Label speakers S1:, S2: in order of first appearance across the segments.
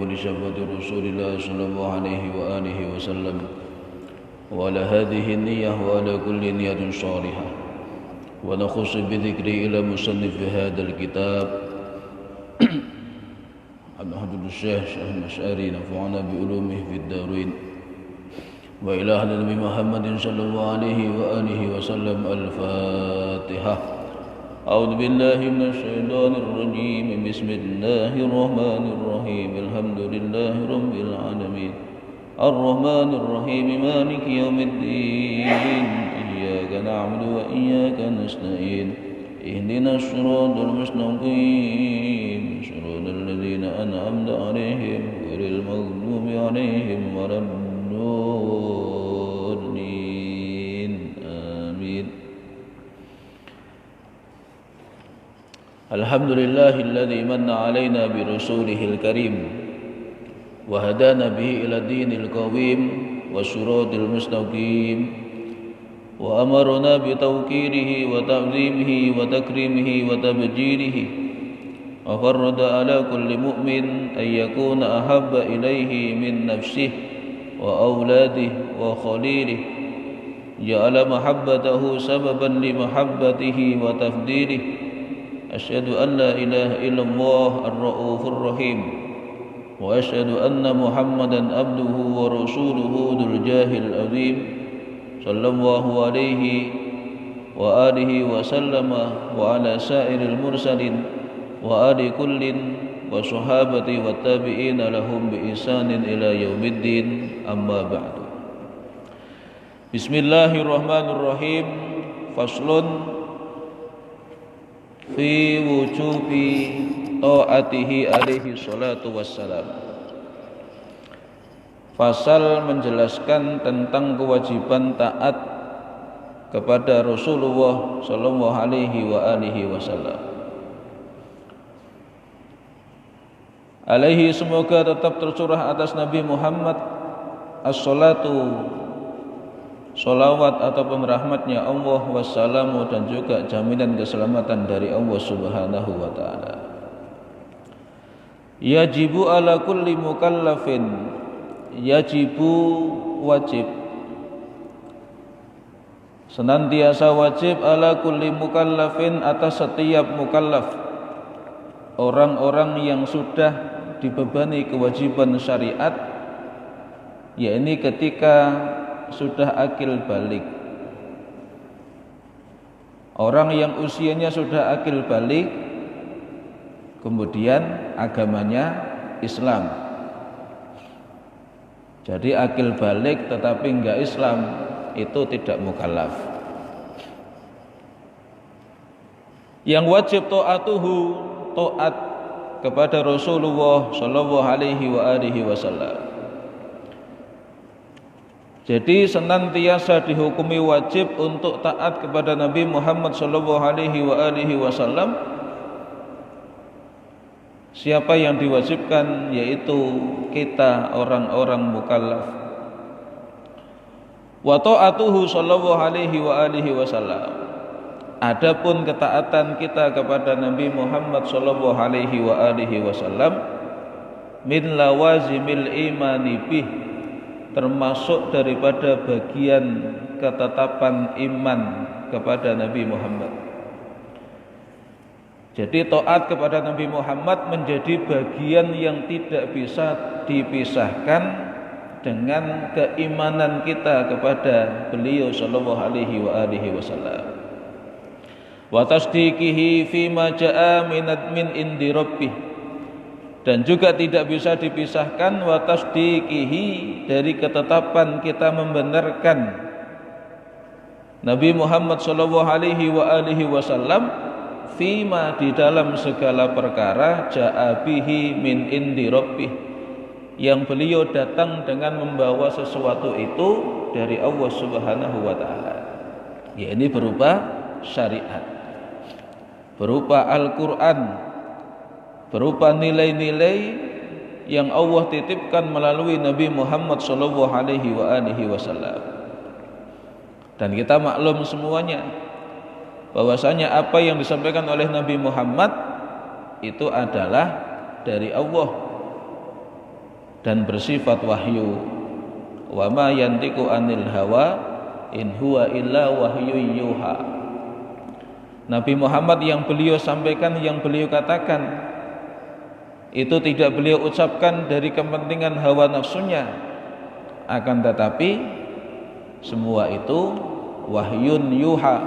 S1: لشفاعة رسول الله صلى الله عليه وآله وسلم وعلى هذه النية وعلى كل نية صالحة ونخص بذكره إلى مصنف هذا الكتاب الحمد الشيخ المشعري نفعنا بعلومه في الدارين وإلى أهل النبي محمد صلى الله عليه وآله وسلم. الفاتحة. أعوذ بالله من الشيطان الرجيم. بسم الله الرحمن الرحيم. الحمد لله رب العالمين الرحمن الرحيم مالك يوم الدين إياك نعبد وإياك نستعين اهدنا الصراط المستقيم صراط الذين أنعمت عليهم غير المغضوب عليهم ولا الضالين آمين. الحمد لله الذي من علينا برسوله الكريم وهدانا به إلى الدين القويم والصراط المستقيم وأمرنا بتوقيره وتعظيمه وتكريمه وتبجيله وفرض على كل مؤمن أن يكون أحب إليه من نفسه وأولاده وخليله جعل محبته سببا لمحبته وتفضيله. أشهد أن لا إله إلا الله الرؤوف الرحيم وأشهد أن محمدا عبده ورسوله ذو الجاه العظيم صلى الله عليه وآله وسلم وعلى سائر المرسلين وآل كل وصحابة والتابعين لهم بإحسان إلى يوم الدين. أما بعد. بسم الله الرحمن الرحيم. فصل في وجوب طاعته عليه الصلاة والسلام. Pasal menjelaskan tentang kewajiban taat kepada Rasulullah sallallahu alaihi wa alihi wasallam. Alaihi, semoga tetap tercurah atas Nabi Muhammad as-salatu, salawat ataupun rahmatnya Allah, wassalamu, dan juga jaminan keselamatan dari Allah subhanahu wa ta'ala. Yajibu ala kulli mukallafin, yajibu wajib, senantiasa wajib, ala kulli mukallafin, atas setiap mukallaf, orang-orang yang sudah dibebani kewajiban syariat, yakni ketika sudah akil balik. Orang yang usianya sudah akil balik, kemudian agamanya Islam. Jadi akil balik tetapi enggak Islam, itu tidak mukallaf. Yang wajib taatuhu, taat kepada Rasulullah sallallahu alaihi wa alihi wasallam. Jadi senantiasa dihukumi wajib untuk taat kepada Nabi Muhammad sallallahu alaihi wa alihi wasallam. Siapa yang diwajibkan? Yaitu kita, orang-orang mukallaf. Wa ta'atuhu sallallahu alaihi wa alihi wasallam. Adapun ketaatan kita kepada Nabi Muhammad sallallahu alaihi wa alihi wasallam min lawazimil imani bih, termasuk daripada bagian ketetapan iman kepada Nabi Muhammad. Jadi taat kepada Nabi Muhammad menjadi bagian yang tidak bisa dipisahkan dengan keimanan kita kepada beliau sallallahu alaihi wa alihi wasallam. Wa tasdiqihi fima jaa min indi rabbih, dan juga tidak bisa dipisahkan wa tasdiqihi dari ketetapan kita membenarkan Nabi Muhammad sallallahu alaihi wa alihi wasallam fima, di dalam segala perkara jaa bihi min indi rabbih, yang beliau datang dengan membawa sesuatu itu dari Allah subhanahu wa ta'ala, yakni berupa syariat, berupa Al-Quran, berupa nilai-nilai yang Allah titipkan melalui Nabi Muhammad sallallahu alaihi wa alihi wasallam. Dan kita maklum semuanya bahwasanya apa yang disampaikan oleh Nabi Muhammad itu adalah dari Allah. dan bersifat wahyu. Wa ma yantiqu anil hawa in huwa illa wahyu yuha. Nabi Muhammad yang beliau sampaikan, yang beliau katakan, itu tidak beliau ucapkan dari kepentingan hawa nafsunya, akan tetapi semua itu wahyun yuha,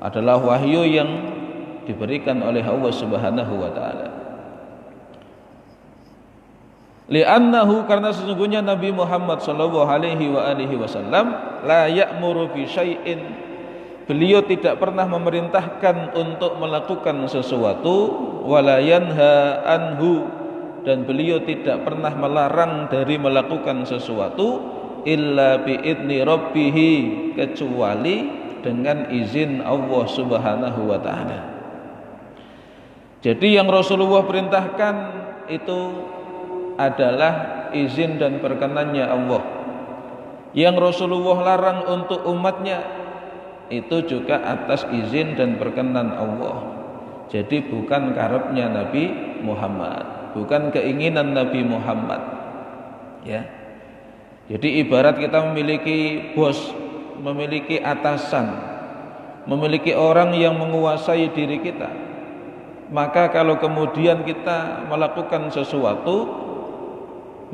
S1: adalah wahyu yang diberikan oleh Allah Subhanahu wa taala. Li'annahu, karena sesungguhnya Nabi Muhammad sallallahu alaihi wasallam la ya'muru bi syai'in, beliau tidak pernah memerintahkan untuk melakukan sesuatu, wala yanha anhu, dan beliau tidak pernah melarang dari melakukan sesuatu, illa bi idni rabbih, kecuali dengan izin Allah Subhanahu wa taala. Jadi yang Rasulullah perintahkan itu adalah izin dan perkenannya Allah. Yang Rasulullah larang untuk umatnya itu juga atas izin dan perkenan Allah. Jadi bukan karepnya Nabi Muhammad, bukan keinginan Nabi Muhammad. Ya. Jadi ibarat kita memiliki bos, memiliki atasan, memiliki orang yang menguasai diri kita. Maka kalau kemudian kita melakukan sesuatu,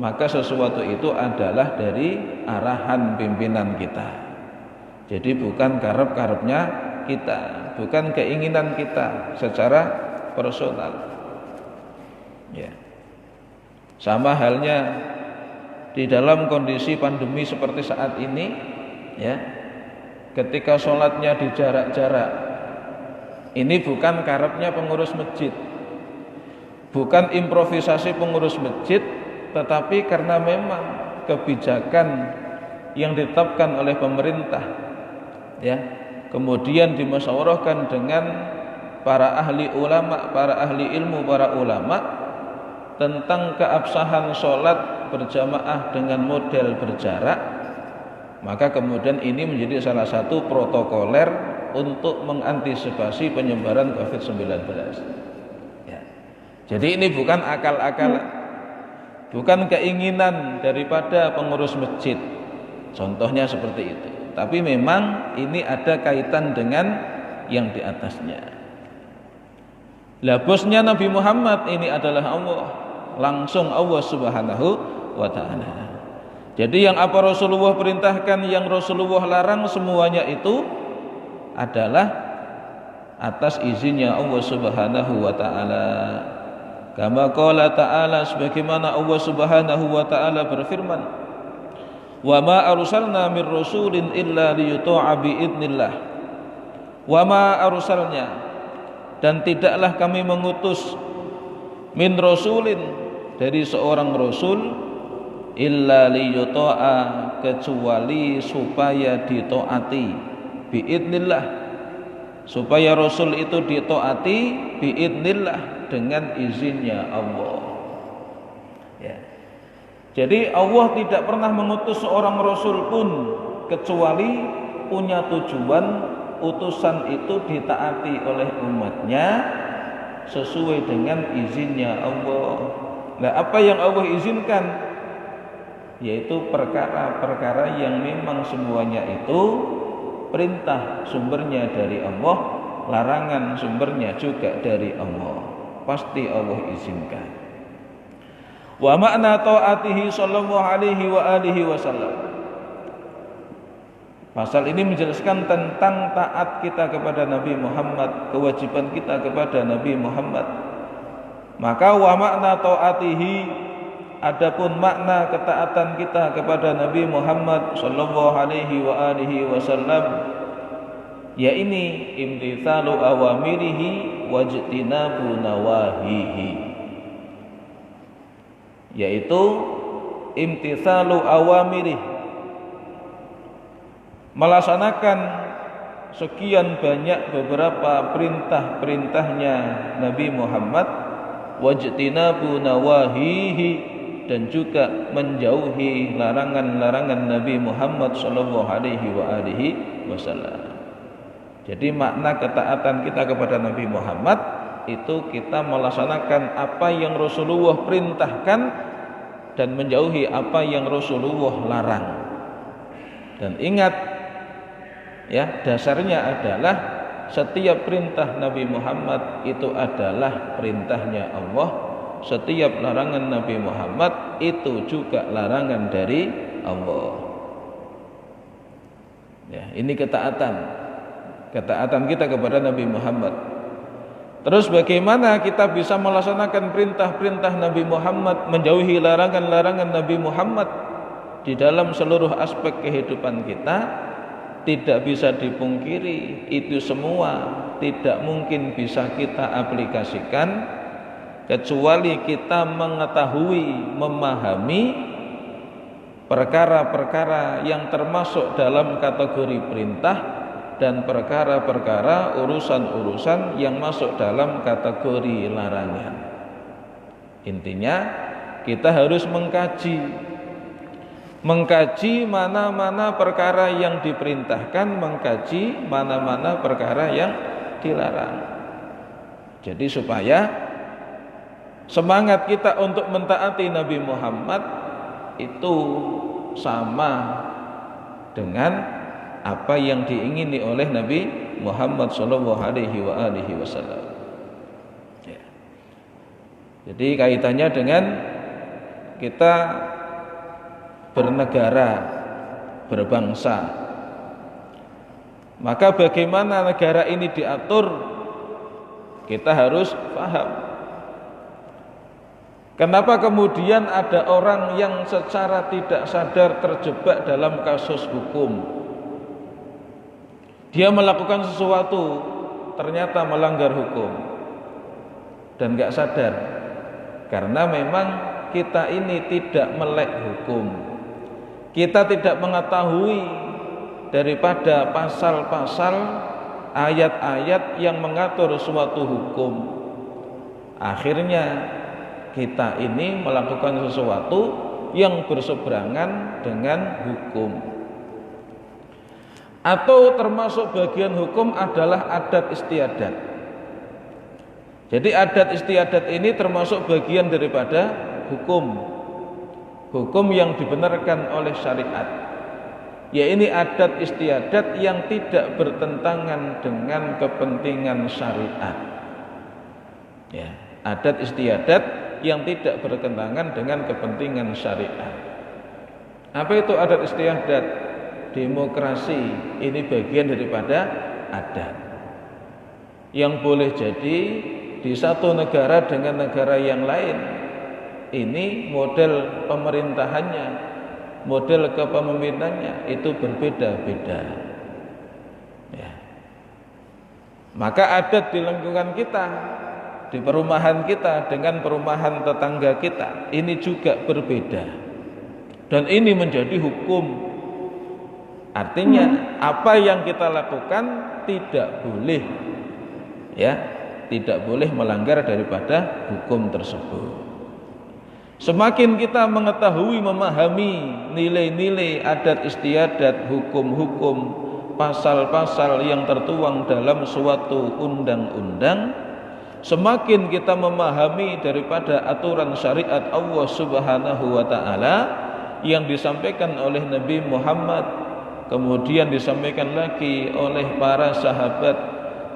S1: maka sesuatu itu adalah dari arahan pimpinan kita. Jadi bukan karep-karepnya kita, bukan keinginan kita secara personal. Ya. Sama halnya di dalam kondisi pandemi seperti saat ini, ya, ketika sholatnya di jarak-jarak, ini bukan karepnya pengurus masjid, bukan improvisasi pengurus masjid, tetapi karena memang kebijakan yang ditetapkan oleh pemerintah, ya, kemudian dimusyawarahkan dengan para ahli ulama, para ahli ilmu, para ulama tentang keabsahan sholat berjamaah dengan model berjarak, maka kemudian ini menjadi salah satu protokoler untuk mengantisipasi penyebaran COVID-19. Ya. Jadi ini bukan akal-akalan, bukan keinginan daripada pengurus masjid, contohnya seperti itu. Tapi memang ini ada kaitan dengan yang di atasnya. Lah bosnya Nabi Muhammad ini adalah Allah, langsung Allah Subhanahu wa taala. Jadi yang apa Rasulullah perintahkan, yang Rasulullah larang, semuanya itu adalah atas izinnya Allah Subhanahu wa taala. Kama qala ta'ala, sebagaimana Allah Subhanahu wa taala berfirman, wa ma arsalna mir rasulin illa liyuta'a bi idznillah. Wa ma arsalnya, dan tidaklah kami mengutus, min rasulin, dari seorang rasul, illa liyuta'a, kecuali supaya ditaati, bi idznillah, supaya rasul itu ditaati bi idznillah, dengan izinnya Allah. Ya. Jadi Allah tidak pernah mengutus seorang rasul pun kecuali punya tujuan utusan itu ditaati oleh umatnya sesuai dengan izinnya Allah. Nah, apa yang Allah izinkan? Yaitu perkara-perkara yang memang semuanya itu perintah sumbernya dari Allah, larangan sumbernya juga dari Allah. Pasti Allah izinkan. Wa makna ta'atihi sallallahu alaihi wa alihi wasallam. Pasal ini menjelaskan tentang taat kita kepada Nabi Muhammad, kewajiban kita kepada Nabi Muhammad. Maka wa makna ta'atihi, adapun makna ketaatan kita kepada Nabi Muhammad sallallahu alaihi wa alihi wasallam, ya ini imtithalu awamirihi wajtinabu nawahihi, yaitu imtithalu awamirih, melaksanakan sekian banyak beberapa perintah-perintahnya Nabi Muhammad, wajtinabu nawahihi, dan juga menjauhi larangan-larangan Nabi Muhammad sallallahu alaihi wa alihi wasallam. Jadi makna ketaatan kita kepada Nabi Muhammad itu kita melaksanakan apa yang Rasulullah perintahkan dan menjauhi apa yang Rasulullah larang. Dan ingat ya, dasarnya adalah setiap perintah Nabi Muhammad itu adalah perintahnya Allah. Setiap larangan Nabi Muhammad itu juga larangan dari Allah. Ya, ini ketaatan kita kepada Nabi Muhammad. Terus bagaimana kita bisa melaksanakan perintah-perintah Nabi Muhammad, menjauhi larangan-larangan Nabi Muhammad di dalam seluruh aspek kehidupan kita? Tidak bisa dipungkiri, itu semua tidak mungkin bisa kita aplikasikan kecuali kita mengetahui, memahami perkara-perkara yang termasuk dalam kategori perintah dan perkara-perkara, urusan-urusan yang masuk dalam kategori larangan. Intinya kita harus mengkaji mana-mana perkara yang diperintahkan, mengkaji mana-mana perkara yang dilarang. Jadi supaya semangat kita untuk mentaati Nabi Muhammad itu sama dengan apa yang diingini oleh Nabi Muhammad sallallahu alaihi wasallam. Ya. Jadi kaitannya dengan kita bernegara, berbangsa. Maka bagaimana negara ini diatur, kita harus paham. Kenapa kemudian ada orang yang secara tidak sadar terjebak dalam kasus hukum? Dia melakukan sesuatu, ternyata melanggar hukum dan gak sadar. Karena memang kita ini tidak melek hukum. Kita tidak mengetahui daripada pasal-pasal, ayat-ayat yang mengatur suatu hukum. Akhirnya kita ini melakukan sesuatu yang berseberangan dengan hukum. Atau termasuk bagian hukum adalah adat istiadat. Jadi adat istiadat ini termasuk bagian daripada hukum. Hukum yang dibenarkan oleh syariat. Ya, ini adat istiadat yang tidak bertentangan dengan kepentingan syariat. Ya, adat istiadat yang tidak bertentangan dengan kepentingan syariat. Apa itu adat istiadat? Demokrasi ini bagian daripada adat yang boleh jadi di satu negara dengan negara yang lain. Ini model pemerintahannya, model kepemimpinannya itu berbeda-beda. Ya. Maka adat di lingkungan kita, di perumahan kita dengan perumahan tetangga kita, ini juga berbeda. Dan ini menjadi hukum. Artinya apa yang kita lakukan tidak boleh, ya, tidak boleh melanggar daripada hukum tersebut. Semakin kita mengetahui, memahami nilai-nilai adat istiadat, hukum-hukum, pasal-pasal yang tertuang dalam suatu undang-undang, semakin kita memahami daripada aturan syariat Allah Subhanahu wa taala yang disampaikan oleh Nabi Muhammad, kemudian disampaikan lagi oleh para sahabat,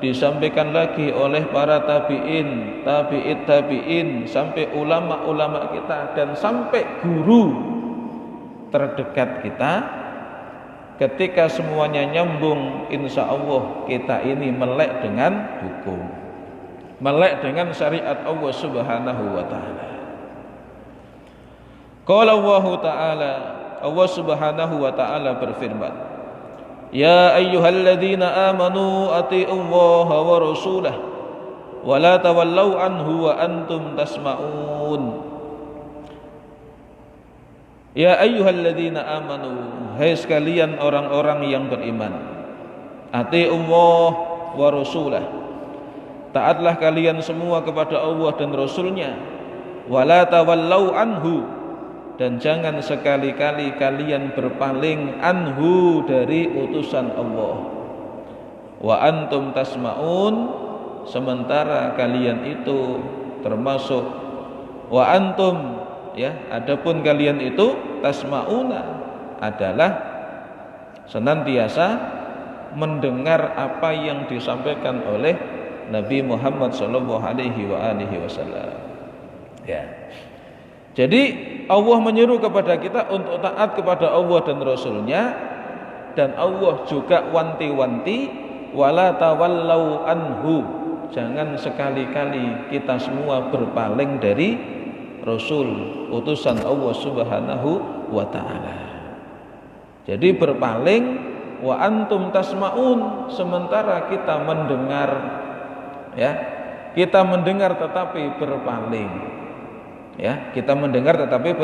S1: disampaikan lagi oleh para tabi'in, tabi'in, sampai ulama-ulama kita dan sampai guru terdekat kita. Ketika semuanya nyambung, insya Allah kita ini melek dengan hukum, melek dengan syariat Allah Subhanahu wa ta'ala. Qala Allah ta'ala, Allah Subhanahu wa ta'ala berfirman, Ya ayyuhalladzina amanu ati'ullaha wa rasulah wa la tawallau anhu wa antum tasma'un. Ya ayyuhalladzina amanu, hai sekalian orang-orang yang beriman, ati'ullah wa rasulah, taatlah kalian semua kepada Allah dan Rasulnya, wa la tawallau anhu, dan jangan sekali-kali kalian berpaling anhu, dari utusan Allah. Wa antum tasma'un, sementara kalian itu termasuk wa antum ya, adapun kalian itu tasmauna adalah senantiasa mendengar apa yang disampaikan oleh Nabi Muhammad sallallahu alaihi wasallam. Ya. Jadi Allah menyeru kepada kita untuk taat kepada Allah dan Rasulnya, dan Allah juga wanti-wanti wala tawallau anhu, jangan sekali-kali kita semua berpaling dari Rasul utusan Allah Subhanahu wa taala. Jadi berpaling wa antum tasmaun, sementara kita mendengar, ya. Kita mendengar tetapi berpaling. Ya, kita mendengar tetapi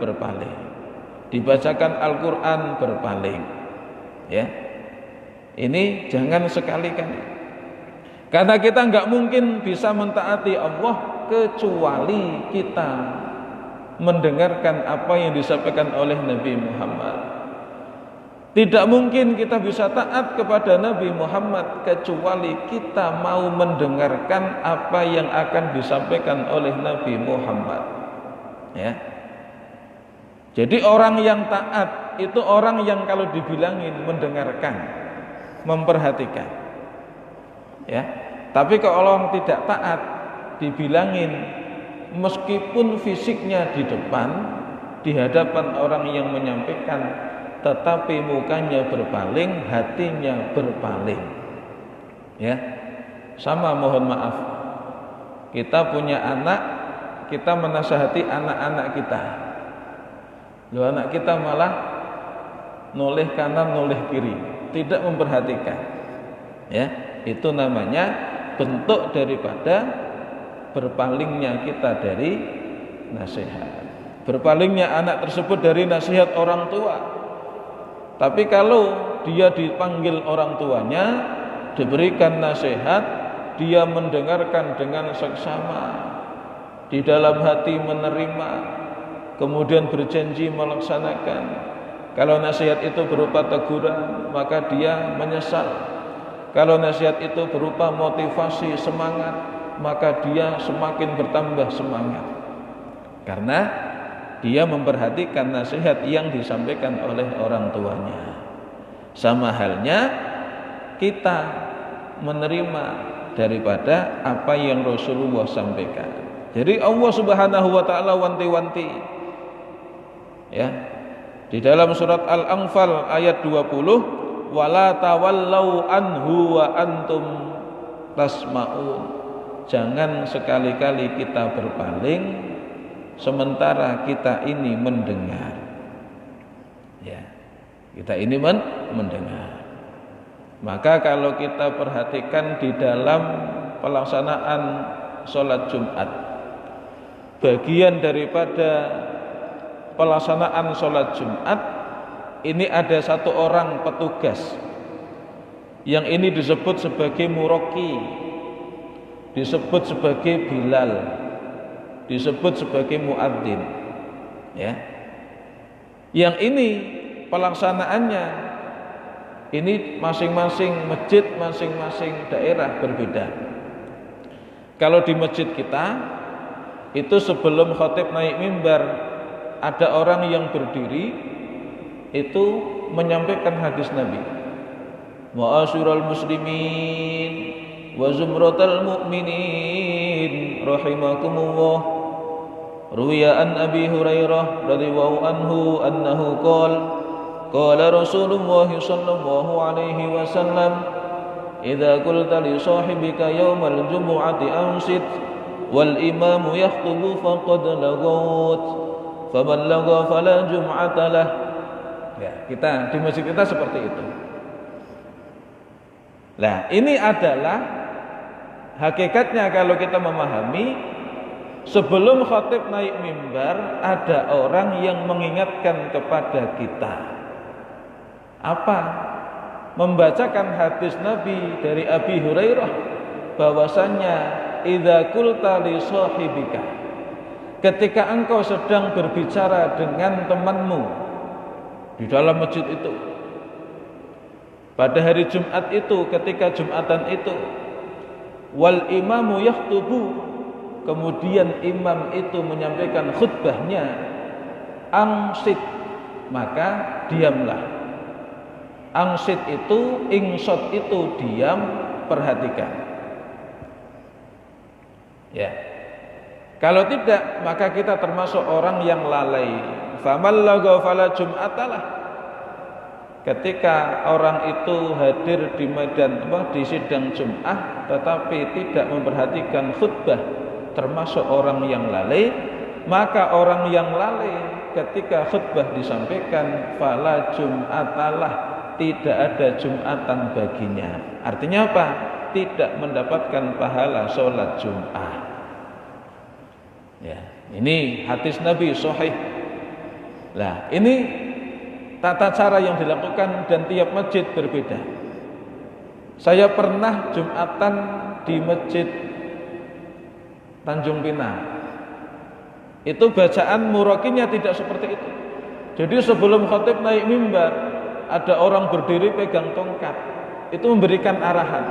S1: berpaling. Dibacakan Al-Qur'an berpaling. Ya. Ini jangan sekali-kali. Karena kita enggak mungkin bisa mentaati Allah kecuali kita mendengarkan apa yang disampaikan oleh Nabi Muhammad. Tidak mungkin kita bisa taat kepada Nabi Muhammad kecuali kita mau mendengarkan apa yang akan disampaikan oleh Nabi Muhammad. Ya. Jadi orang yang taat itu orang yang kalau dibilangin mendengarkan, memperhatikan. Ya. Tapi kalau orang tidak taat dibilangin meskipun fisiknya di depan, di hadapan orang yang menyampaikan, tetapi mukanya berpaling, hatinya berpaling. Ya. Sama, mohon maaf. Kita punya anak, kita menasihati anak-anak kita. Loh, anak kita malah noleh kanan, noleh kiri, tidak memperhatikan. Ya, itu namanya bentuk daripada berpalingnya kita dari nasihat. Berpalingnya anak tersebut dari nasihat orang tua. Tapi kalau dia dipanggil orang tuanya, diberikan nasihat, dia mendengarkan dengan seksama, di dalam hati menerima, kemudian berjanji melaksanakan. Kalau nasihat itu berupa teguran, maka dia menyesal. Kalau nasihat itu berupa motivasi, semangat, maka dia semakin bertambah semangat. Karena dia memperhatikan nasihat yang disampaikan oleh orang tuanya. Sama halnya kita menerima daripada apa yang Rasulullah sampaikan. Jadi Allah Subhanahu wa taala wanti-wanti. Ya. Di dalam surat Al-Anfal ayat 20, wala tawallau anhu wa antum tasmaun. Jangan sekali-kali kita berpaling sementara kita ini mendengar. Ya. Kita ini mendengar. Maka kalau kita perhatikan di dalam pelaksanaan sholat Jumat, bagian daripada pelaksanaan sholat Jumat ini ada satu orang petugas yang ini disebut sebagai muraqi, disebut sebagai Bilal, disebut sebagai muadzin. Ya. Yang ini pelaksanaannya ini masing-masing masjid, masing-masing daerah berbeda. Kalau di masjid kita itu sebelum khatib naik mimbar ada orang yang berdiri itu menyampaikan hadis Nabi. Ma'asyiral muslimin wa zumratal mu'minin rahimakumullah. Ruwiya an Abi Hurairah radhiyallahu anhu annahu qala Rasulullah sallallahu alaihi wasallam idza qulta li sahibika yaumal jumu'ati ansit wal imamu yakhutubu faqad laghawt faman lagha fala jum'ata lah. Ya, kita di masjid kita seperti itu. Nah, ini adalah hakikatnya kalau kita memahami sebelum khatib naik mimbar ada orang yang mengingatkan kepada kita. Apa? Membacakan hadis Nabi dari Abi Hurairah bahwasannya idza qulta li sahibika, ketika engkau sedang berbicara dengan temanmu di dalam masjid itu, pada hari Jumat itu, ketika Jumatan itu, wal imamu yakhutubu, kemudian imam itu menyampaikan khutbahnya, angsit, maka diamlah. Angsit itu, insot itu diam, perhatikan. Ya. Kalau tidak, maka kita termasuk orang yang lalai. Faman lagha fala jum'atalah. Ketika orang itu hadir di di sidang Jum'ah tetapi tidak memperhatikan khutbah, termasuk orang yang lalai, maka orang yang lalai ketika khutbah disampaikan fala jum'atalah, tidak ada Jum'atan baginya. Artinya apa? Tidak mendapatkan pahala sholat Jum'ah. Ya, ini hadis Nabi sahih. Nah, ini tata cara yang dilakukan dan tiap masjid berbeda. Saya pernah Jumatan di Masjid Tanjung Pinang. Itu bacaan murakinya tidak seperti itu. Jadi sebelum khatib naik mimbar, ada orang berdiri pegang tongkat. Itu memberikan arahan.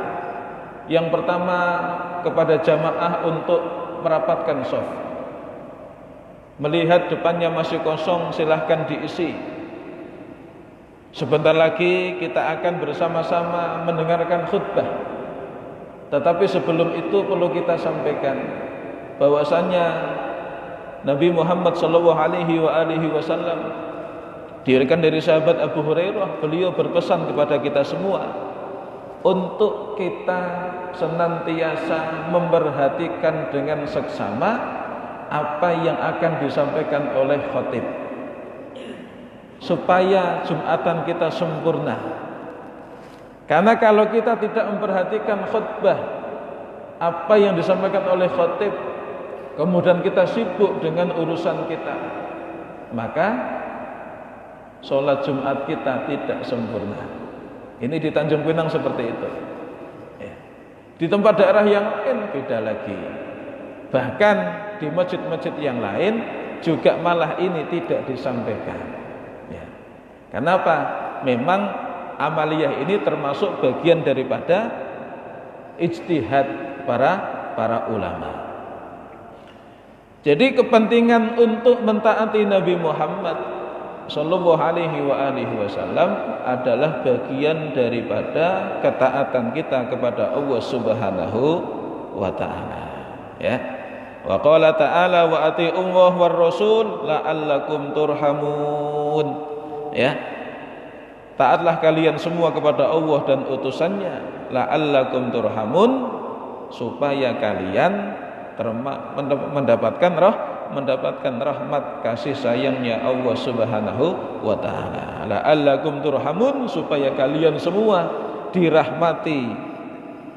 S1: Yang pertama kepada jamaah untuk merapatkan shaf. Melihat depannya masih kosong, silahkan diisi. Sebentar lagi kita akan bersama-sama mendengarkan khutbah. Tetapi sebelum itu perlu kita sampaikan bahwasanya Nabi Muhammad SAW diriwayatkan dari sahabat Abu Hurairah, beliau berpesan kepada kita semua untuk kita senantiasa memperhatikan dengan seksama apa yang akan disampaikan oleh khatib, supaya Jumatan kita sempurna. Karena kalau kita tidak memperhatikan khutbah, apa yang disampaikan oleh khatib, kemudian kita sibuk dengan urusan kita, maka sholat Jumat kita tidak sempurna. Ini di Tanjung Pinang seperti itu. Di tempat daerah yang lain beda lagi. Bahkan di masjid-masjid yang lain juga malah ini tidak disampaikan. Ya. Kenapa? Memang amaliyah ini termasuk bagian daripada ijtihad para ulama. Jadi kepentingan untuk mentaati Nabi Muhammad sallallahu alaihi wasallam adalah bagian daripada ketaatan kita kepada Allah Subhanahu wa taala. Ya. Wa qala ta'ala wa ati'ullaha war rasul la'allakum turhamun. Ya. Taatlah kalian semua kepada Allah dan utusannya, la'allakum turhamun, supaya kalian mendapatkan rahmat kasih sayangnya Allah Subhanahu wa taala. La'allakum turhamun, supaya kalian semua dirahmati,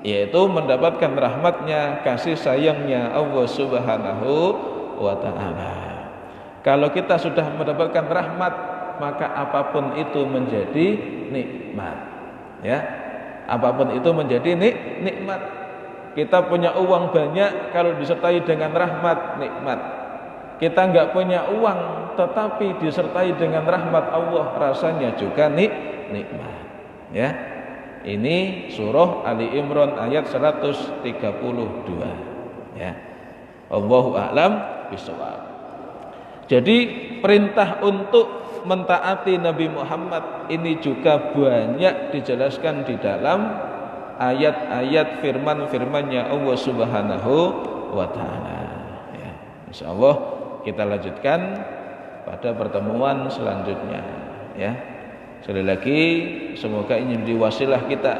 S1: yaitu mendapatkan rahmatnya, kasih sayangnya Allah Subhanahu wa ta'ala. Kalau kita sudah mendapatkan rahmat, maka apapun itu menjadi nikmat. Ya, apapun itu menjadi nikmat. Kita punya uang banyak, kalau disertai dengan rahmat, nikmat. Kita enggak punya uang, tetapi disertai dengan rahmat Allah, rasanya juga nikmat. Ya. Ini surah Ali Imran ayat 132. Ya. Allahu a'lam bishawab. Jadi perintah untuk mentaati Nabi Muhammad ini juga banyak dijelaskan di dalam ayat-ayat firman-firmannya Allah Subhanahu wa taala. Ya. Insyaallah kita lanjutkan pada pertemuan selanjutnya. Ya. Sekali lagi, semoga ini menjadi wasilah kita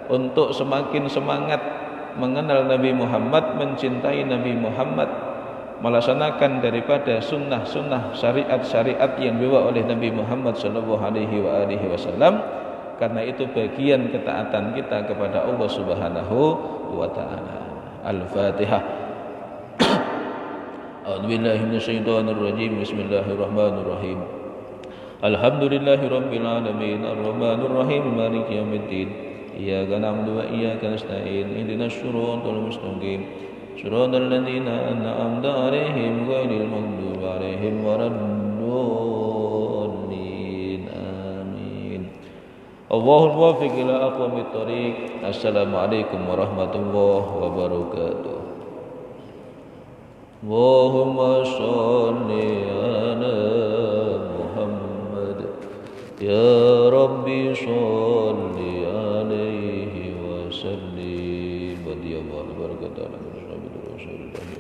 S1: untuk semakin semangat mengenal Nabi Muhammad, mencintai Nabi Muhammad, melaksanakan daripada sunnah-sunnah syariat-syariat yang dibawa oleh Nabi Muhammad SAW, karena itu bagian ketaatan kita kepada Allah Subhanahu wa taala. Al-Fatihah. A'udzubillahi minasyaitonirrajim. Bismillahirrahmanirrahim. Alhamdulillahi rabbil alamin arrahmanir rahim maliki yaumiddin iyyaka na'budu wa iyyaka nasta'in ihdinas siratal mustaqim siratal ladzina an'amta 'alaihim ghairil maghdubi 'alaihim waladdallin amin. Allahul muwaffiq ila aqwamit thoriq. Assalamualaikum warahmatullahi wabarakatuh. Allahumma sholli ala Muhammad. Ya Rabbi sholli alaihi wa sallim. Wa diyallahu barakatuh ala Rasulullah.